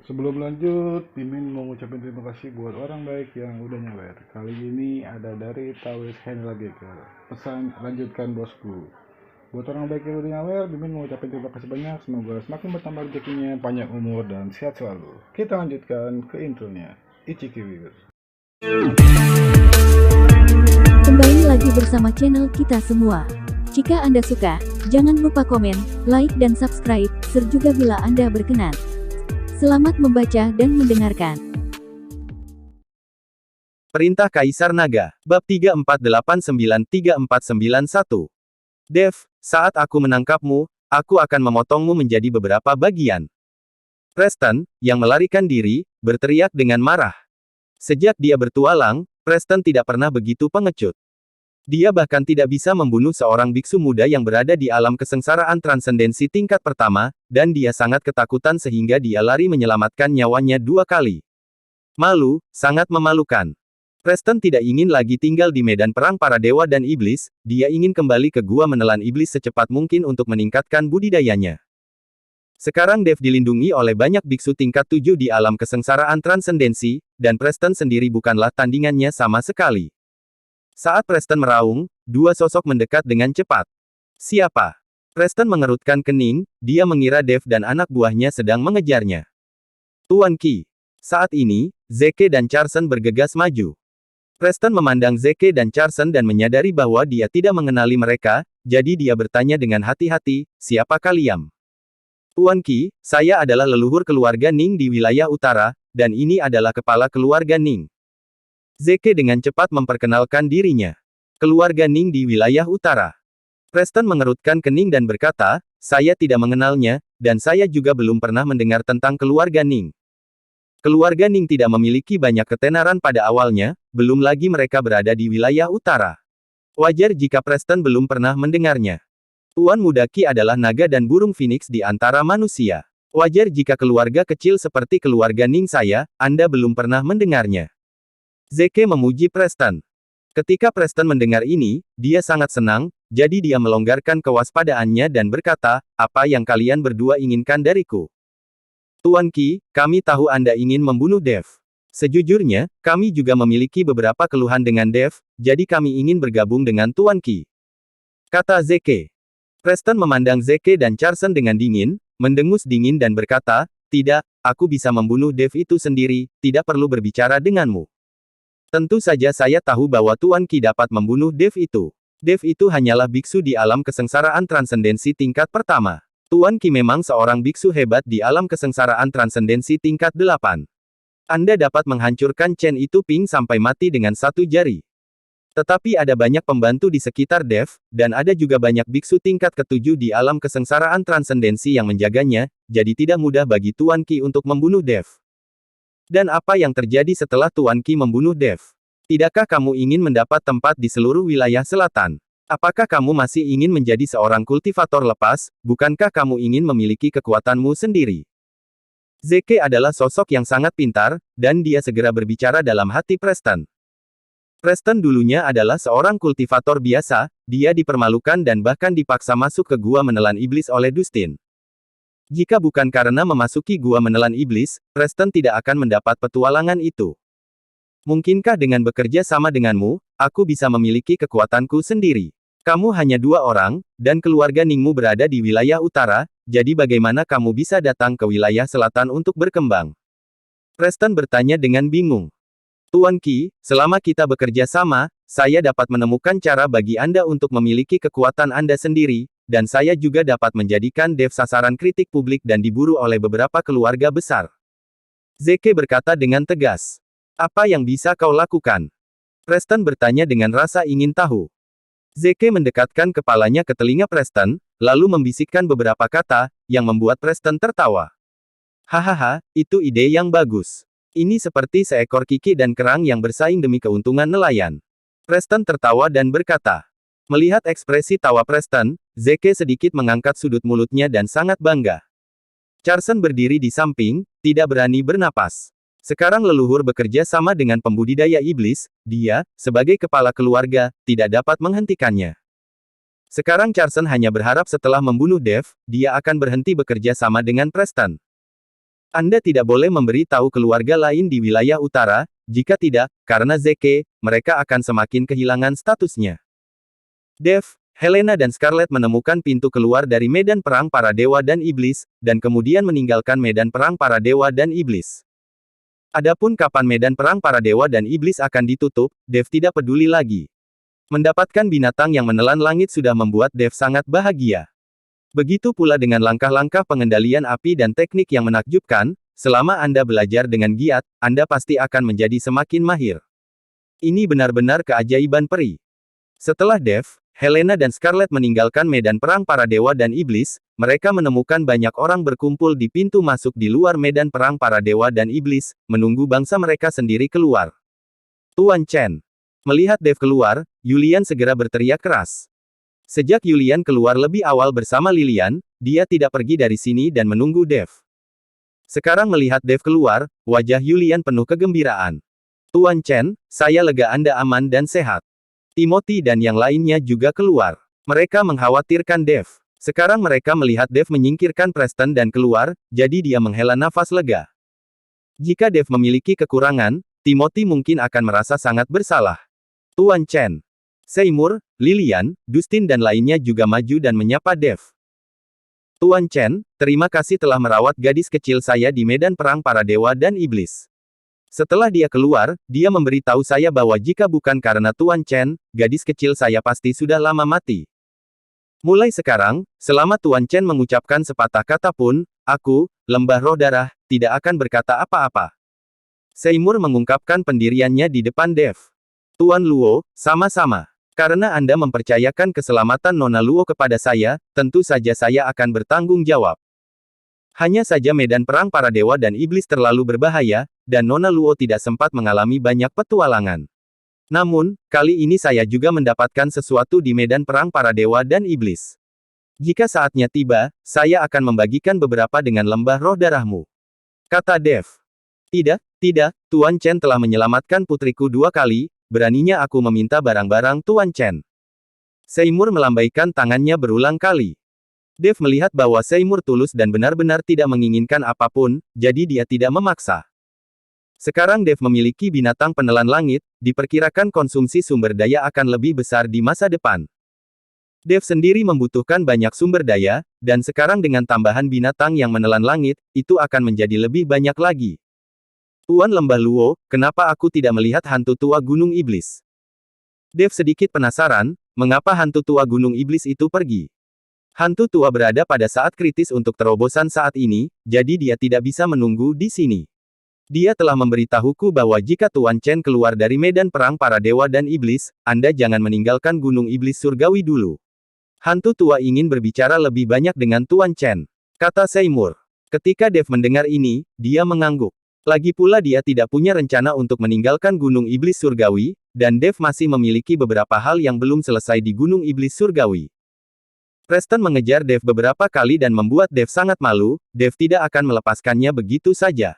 Sebelum lanjut, Mimin mau ngucapin terima kasih buat orang baik yang udah nyawer. Kali ini ada dari Tawis Henlageker. Pesan lanjutkan bosku. Buat orang baik yang udah nyawer, Mimin mau ngucapin terima kasih banyak. Semoga semakin bertambah rezekinya, panjang umur dan sehat selalu. Kita lanjutkan ke intronya. Ichikiwir. Kembali lagi bersama channel kita semua. Jika Anda suka, jangan lupa komen, like dan subscribe, serta bila Anda berkenan. Selamat membaca dan mendengarkan. Perintah Kaisar Naga, Bab 3489-3491. Dev, saat aku menangkapmu, aku akan memotongmu menjadi beberapa bagian. Preston, yang melarikan diri, berteriak dengan marah. Sejak dia bertualang, Preston tidak pernah begitu pengecut. Dia bahkan tidak bisa membunuh seorang biksu muda yang berada di alam kesengsaraan transendensi tingkat pertama, dan dia sangat ketakutan sehingga dia lari menyelamatkan nyawanya 2 kali. Malu, sangat memalukan. Preston tidak ingin lagi tinggal di medan perang para dewa dan iblis, dia ingin kembali ke gua menelan iblis secepat mungkin untuk meningkatkan budidayanya. Sekarang Dev dilindungi oleh banyak biksu tingkat 7 di alam kesengsaraan transendensi, dan Preston sendiri bukanlah tandingannya sama sekali. Saat Preston meraung, dua sosok mendekat dengan cepat. Siapa? Preston mengerutkan kening, dia mengira Dev dan anak buahnya sedang mengejarnya. Tuan Qi. Saat ini, Zeke dan Carson bergegas maju. Preston memandang Zeke dan Carson dan menyadari bahwa dia tidak mengenali mereka, jadi dia bertanya dengan hati-hati, siapa kalian? Tuan Qi, saya adalah leluhur keluarga Ning di wilayah utara, dan ini adalah kepala keluarga Ning. Zeke dengan cepat memperkenalkan dirinya. Keluarga Ning di wilayah utara. Preston mengerutkan kening dan berkata, saya tidak mengenalnya, dan saya juga belum pernah mendengar tentang keluarga Ning. Keluarga Ning tidak memiliki banyak ketenaran pada awalnya, belum lagi mereka berada di wilayah utara. Wajar jika Preston belum pernah mendengarnya. Tuan Muda Qi adalah naga dan burung phoenix di antara manusia. Wajar jika keluarga kecil seperti keluarga Ning saya, Anda belum pernah mendengarnya. Zeke memuji Preston. Ketika Preston mendengar ini, dia sangat senang, jadi dia melonggarkan kewaspadaannya dan berkata, apa yang kalian berdua inginkan dariku? Tuan Qi, kami tahu Anda ingin membunuh Dev. Sejujurnya, kami juga memiliki beberapa keluhan dengan Dev, jadi kami ingin bergabung dengan Tuan Qi. Kata Zeke. Preston memandang Zeke dan Carson dengan dingin, mendengus dingin dan berkata, tidak, aku bisa membunuh Dev itu sendiri, tidak perlu berbicara denganmu. Tentu saja saya tahu bahwa Tuan Qi dapat membunuh Dev itu. Dev itu hanyalah biksu di alam kesengsaraan transendensi tingkat pertama. Tuan Qi memang seorang biksu hebat di alam kesengsaraan transendensi tingkat 8. Anda dapat menghancurkan Chen itu Ping sampai mati dengan satu jari. Tetapi ada banyak pembantu di sekitar Dev, dan ada juga banyak biksu tingkat ketujuh di alam kesengsaraan transendensi yang menjaganya, jadi tidak mudah bagi Tuan Qi untuk membunuh Dev. Dan apa yang terjadi setelah Tuan Qi membunuh Dev? Tidakkah kamu ingin mendapat tempat di seluruh wilayah selatan? Apakah kamu masih ingin menjadi seorang kultivator lepas, bukankah kamu ingin memiliki kekuatanmu sendiri? Zeke adalah sosok yang sangat pintar, dan dia segera berbicara dalam hati Preston. Preston dulunya adalah seorang kultivator biasa, dia dipermalukan dan bahkan dipaksa masuk ke gua menelan iblis oleh Dustin. Jika bukan karena memasuki gua menelan iblis, Preston tidak akan mendapat petualangan itu. Mungkinkah dengan bekerja sama denganmu, aku bisa memiliki kekuatanku sendiri? Kamu hanya 2 orang, dan keluarga Ningmu berada di wilayah utara, jadi bagaimana kamu bisa datang ke wilayah selatan untuk berkembang? Preston bertanya dengan bingung. Tuan Qi, selama kita bekerja sama, saya dapat menemukan cara bagi Anda untuk memiliki kekuatan Anda sendiri, dan saya juga dapat menjadikan Dev sasaran kritik publik dan diburu oleh beberapa keluarga besar. Zeke berkata dengan tegas. Apa yang bisa kau lakukan? Preston bertanya dengan rasa ingin tahu. Zeke mendekatkan kepalanya ke telinga Preston, lalu membisikkan beberapa kata, yang membuat Preston tertawa. Hahaha, itu ide yang bagus. Ini seperti seekor kiki dan kerang yang bersaing demi keuntungan nelayan. Preston tertawa dan berkata. Melihat ekspresi tawa Preston, Zeke sedikit mengangkat sudut mulutnya dan sangat bangga. Carson berdiri di samping, tidak berani bernapas. Sekarang leluhur bekerja sama dengan pembudidaya iblis, dia, sebagai kepala keluarga, tidak dapat menghentikannya. Sekarang Carson hanya berharap setelah membunuh Dev, dia akan berhenti bekerja sama dengan Preston. Anda tidak boleh memberi tahu keluarga lain di wilayah utara, jika tidak, karena Zeke, mereka akan semakin kehilangan statusnya. Dev, Helena dan Scarlet menemukan pintu keluar dari medan perang para dewa dan iblis, dan kemudian meninggalkan medan perang para dewa dan iblis. Adapun kapan medan perang para dewa dan iblis akan ditutup, Dev tidak peduli lagi. Mendapatkan binatang yang menelan langit sudah membuat Dev sangat bahagia. Begitu pula dengan langkah-langkah pengendalian api dan teknik yang menakjubkan, selama Anda belajar dengan giat, Anda pasti akan menjadi semakin mahir. Ini benar-benar keajaiban peri. Setelah Dev, Helena dan Scarlet meninggalkan medan perang para dewa dan iblis, mereka menemukan banyak orang berkumpul di pintu masuk di luar medan perang para dewa dan iblis, menunggu bangsa mereka sendiri keluar. Tuan Chen. Melihat Dev keluar, Yulian segera berteriak keras. Sejak Yulian keluar lebih awal bersama Lilian, dia tidak pergi dari sini dan menunggu Dev. Sekarang melihat Dev keluar, wajah Yulian penuh kegembiraan. Tuan Chen, saya lega Anda aman dan sehat. Timothy dan yang lainnya juga keluar. Mereka mengkhawatirkan Dev. Sekarang mereka melihat Dev menyingkirkan Preston dan keluar, jadi dia menghela nafas lega. Jika Dev memiliki kekurangan, Timothy mungkin akan merasa sangat bersalah. Tuan Chen, Seymour, Lilian, Dustin dan lainnya juga maju dan menyapa Dev. Tuan Chen, terima kasih telah merawat gadis kecil saya di medan perang para dewa dan iblis. Setelah dia keluar, dia memberitahu saya bahwa jika bukan karena Tuan Chen, gadis kecil saya pasti sudah lama mati. Mulai sekarang, selama Tuan Chen mengucapkan sepatah kata pun, aku, lembah roh darah, tidak akan berkata apa-apa. Seymour mengungkapkan pendiriannya di depan Dev. Tuan Luo, sama-sama. Karena Anda mempercayakan keselamatan Nona Luo kepada saya, tentu saja saya akan bertanggung jawab. Hanya saja medan perang para dewa dan iblis terlalu berbahaya, dan Nona Luo tidak sempat mengalami banyak petualangan. Namun, kali ini saya juga mendapatkan sesuatu di medan perang para dewa dan iblis. Jika saatnya tiba, saya akan membagikan beberapa dengan lembah roh darahmu. Kata Dev. Tidak, Tuan Chen telah menyelamatkan putriku 2 kali, beraninya aku meminta barang-barang Tuan Chen. Seymour melambaikan tangannya berulang kali. Dev melihat bahwa Seymour tulus dan benar-benar tidak menginginkan apapun, jadi dia tidak memaksa. Sekarang Dev memiliki binatang penelan langit, diperkirakan konsumsi sumber daya akan lebih besar di masa depan. Dev sendiri membutuhkan banyak sumber daya, dan sekarang dengan tambahan binatang yang menelan langit, itu akan menjadi lebih banyak lagi. Tuan Lembah Luo, kenapa aku tidak melihat hantu tua Gunung Iblis? Dev sedikit penasaran, mengapa hantu tua Gunung Iblis itu pergi. Hantu tua berada pada saat kritis untuk terobosan saat ini, jadi dia tidak bisa menunggu di sini. Dia telah memberitahuku bahwa jika Tuan Chen keluar dari medan perang para dewa dan iblis, Anda jangan meninggalkan Gunung Iblis Surgawi dulu. Hantu tua ingin berbicara lebih banyak dengan Tuan Chen, kata Seymour. Ketika Dev mendengar ini, dia mengangguk. Lagi pula dia tidak punya rencana untuk meninggalkan Gunung Iblis Surgawi, dan Dev masih memiliki beberapa hal yang belum selesai di Gunung Iblis Surgawi. Preston mengejar Dev beberapa kali dan membuat Dev sangat malu, Dev tidak akan melepaskannya begitu saja.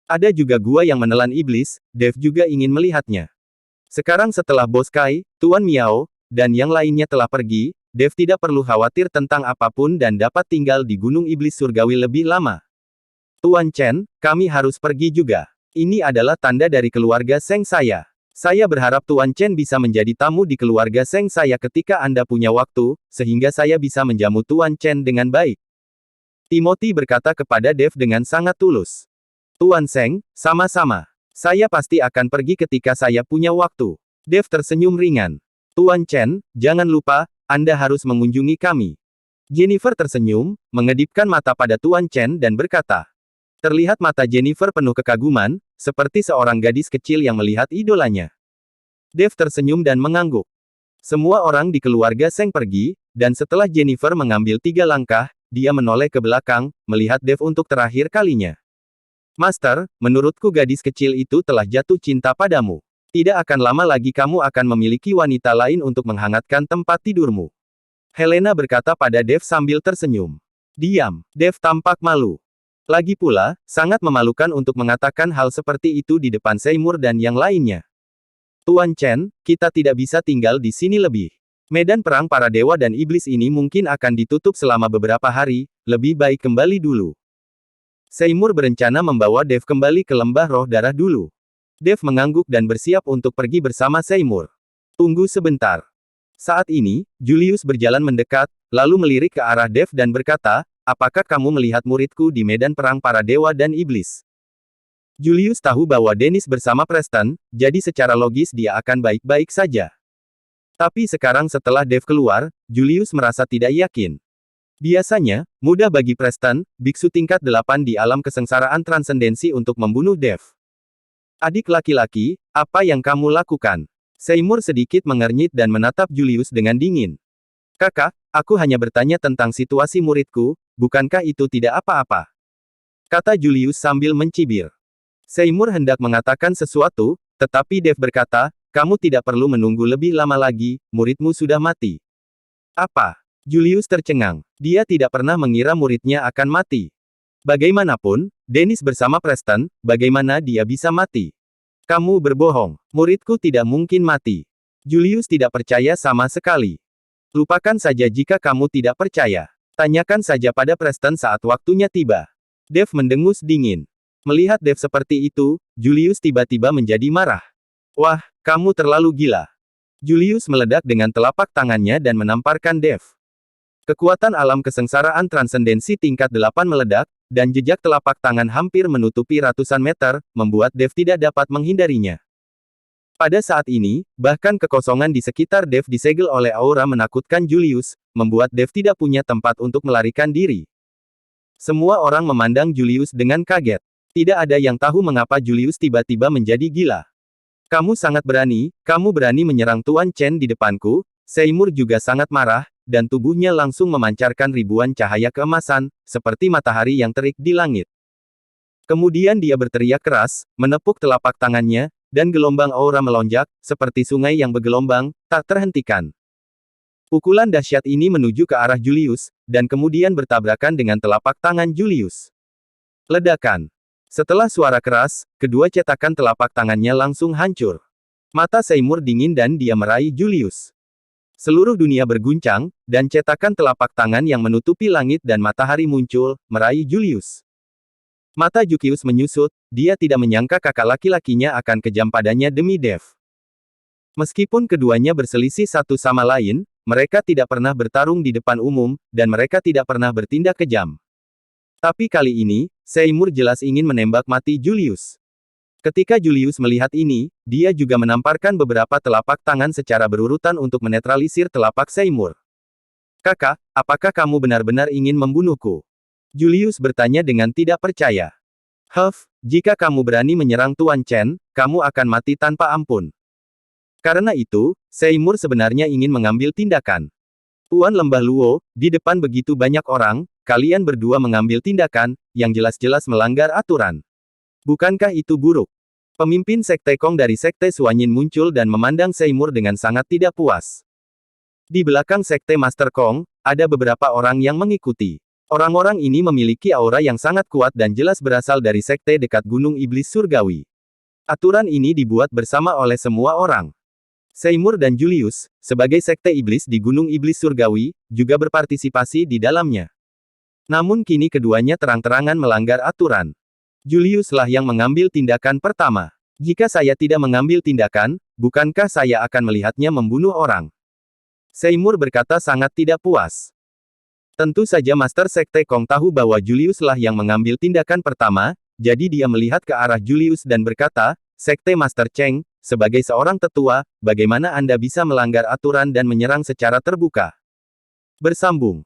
Ada juga gua yang menelan iblis, Dev juga ingin melihatnya. Sekarang setelah Bos Kai, Tuan Miao, dan yang lainnya telah pergi, Dev tidak perlu khawatir tentang apapun dan dapat tinggal di Gunung Iblis Surgawi lebih lama. Tuan Chen, kami harus pergi juga. Ini adalah tanda dari keluarga Seng saya. Saya berharap Tuan Chen bisa menjadi tamu di keluarga Seng saya ketika Anda punya waktu, sehingga saya bisa menjamu Tuan Chen dengan baik. Timothy berkata kepada Dev dengan sangat tulus. Tuan Seng, sama-sama. Saya pasti akan pergi ketika saya punya waktu. Dev tersenyum ringan. Tuan Chen, jangan lupa, Anda harus mengunjungi kami. Jennifer tersenyum, mengedipkan mata pada Tuan Chen dan berkata. Terlihat mata Jennifer penuh kekaguman, seperti seorang gadis kecil yang melihat idolanya. Dev tersenyum dan mengangguk. Semua orang di keluarga Seng pergi, dan setelah Jennifer mengambil 3 langkah, dia menoleh ke belakang, melihat Dev untuk terakhir kalinya. Master, menurutku gadis kecil itu telah jatuh cinta padamu. Tidak akan lama lagi kamu akan memiliki wanita lain untuk menghangatkan tempat tidurmu. Helena berkata pada Dev sambil tersenyum. Diam, Dev tampak malu. Lagi pula, sangat memalukan untuk mengatakan hal seperti itu di depan Seymour dan yang lainnya. Tuan Chen, kita tidak bisa tinggal di sini lebih. Medan perang para dewa dan iblis ini mungkin akan ditutup selama beberapa hari, lebih baik kembali dulu. Seymour berencana membawa Dev kembali ke lembah roh darah dulu. Dev mengangguk dan bersiap untuk pergi bersama Seymour. Tunggu sebentar. Saat ini, Julius berjalan mendekat, lalu melirik ke arah Dev dan berkata, apakah kamu melihat muridku di medan perang para dewa dan iblis? Julius tahu bahwa Dennis bersama Preston, jadi secara logis dia akan baik-baik saja. Tapi sekarang setelah Dev keluar, Julius merasa tidak yakin. Biasanya, mudah bagi Preston, biksu tingkat 8 di alam kesengsaraan transendensi untuk membunuh Dev. Adik laki-laki, apa yang kamu lakukan? Seymour sedikit mengernyit dan menatap Julius dengan dingin. Kakak, aku hanya bertanya tentang situasi muridku, bukankah itu tidak apa-apa? Kata Julius sambil mencibir. Seymour hendak mengatakan sesuatu, tetapi Dev berkata, kamu tidak perlu menunggu lebih lama lagi, muridmu sudah mati. Apa? Julius tercengang. Dia tidak pernah mengira muridnya akan mati. Bagaimanapun, Dennis bersama Preston, bagaimana dia bisa mati? Kamu berbohong. Muridku tidak mungkin mati. Julius tidak percaya sama sekali. Lupakan saja jika kamu tidak percaya. Tanyakan saja pada Preston saat waktunya tiba. Dev mendengus dingin. Melihat Dev seperti itu, Julius tiba-tiba menjadi marah. Wah, kamu terlalu gila. Julius meledak dengan telapak tangannya dan menamparkan Dev. Kekuatan alam kesengsaraan transendensi tingkat 8 meledak, dan jejak telapak tangan hampir menutupi ratusan meter, membuat Dev tidak dapat menghindarinya. Pada saat ini, bahkan kekosongan di sekitar Dev disegel oleh aura menakutkan Julius, membuat Dev tidak punya tempat untuk melarikan diri. Semua orang memandang Julius dengan kaget. Tidak ada yang tahu mengapa Julius tiba-tiba menjadi gila. Kamu sangat berani, kamu berani menyerang Tuan Chen di depanku. Seymour juga sangat marah, dan tubuhnya langsung memancarkan ribuan cahaya keemasan, seperti matahari yang terik di langit. Kemudian dia berteriak keras, menepuk telapak tangannya, dan gelombang aura melonjak, seperti sungai yang bergelombang, tak terhentikan. Pukulan dahsyat ini menuju ke arah Julius, dan kemudian bertabrakan dengan telapak tangan Julius. Ledakan. Setelah suara keras, kedua cetakan telapak tangannya langsung hancur. Mata Seymour dingin dan dia meraih Julius. Seluruh dunia berguncang, dan cetakan telapak tangan yang menutupi langit dan matahari muncul, meraih Julius. Mata Julius menyusut, dia tidak menyangka kakak laki-lakinya akan kejam padanya demi Dev. Meskipun keduanya berselisih satu sama lain, mereka tidak pernah bertarung di depan umum, dan mereka tidak pernah bertindak kejam. Tapi kali ini, Seymour jelas ingin menembak mati Julius. Ketika Julius melihat ini, dia juga menamparkan beberapa telapak tangan secara berurutan untuk menetralisir telapak Seymour. Kakak, apakah kamu benar-benar ingin membunuhku? Julius bertanya dengan tidak percaya. Jika kamu berani menyerang Tuan Chen, kamu akan mati tanpa ampun. Karena itu, Seymour sebenarnya ingin mengambil tindakan. Tuan Lembah Luo, di depan begitu banyak orang, kalian berdua mengambil tindakan, yang jelas-jelas melanggar aturan. Bukankah itu buruk? Pemimpin Sekte Kong dari Sekte Suanyin muncul dan memandang Seymour dengan sangat tidak puas. Di belakang Sekte Master Kong, ada beberapa orang yang mengikuti. Orang-orang ini memiliki aura yang sangat kuat dan jelas berasal dari Sekte dekat Gunung Iblis Surgawi. Aturan ini dibuat bersama oleh semua orang. Seymour dan Julius, sebagai Sekte Iblis di Gunung Iblis Surgawi, juga berpartisipasi di dalamnya. Namun kini keduanya terang-terangan melanggar aturan. Julius lah yang mengambil tindakan pertama. Jika saya tidak mengambil tindakan, bukankah saya akan melihatnya membunuh orang? Seymour berkata sangat tidak puas. Tentu saja Master Sekte Kong tahu bahwa Julius lah yang mengambil tindakan pertama, jadi dia melihat ke arah Julius dan berkata, Sekte Master Cheng, sebagai seorang tetua, bagaimana Anda bisa melanggar aturan dan menyerang secara terbuka? Bersambung.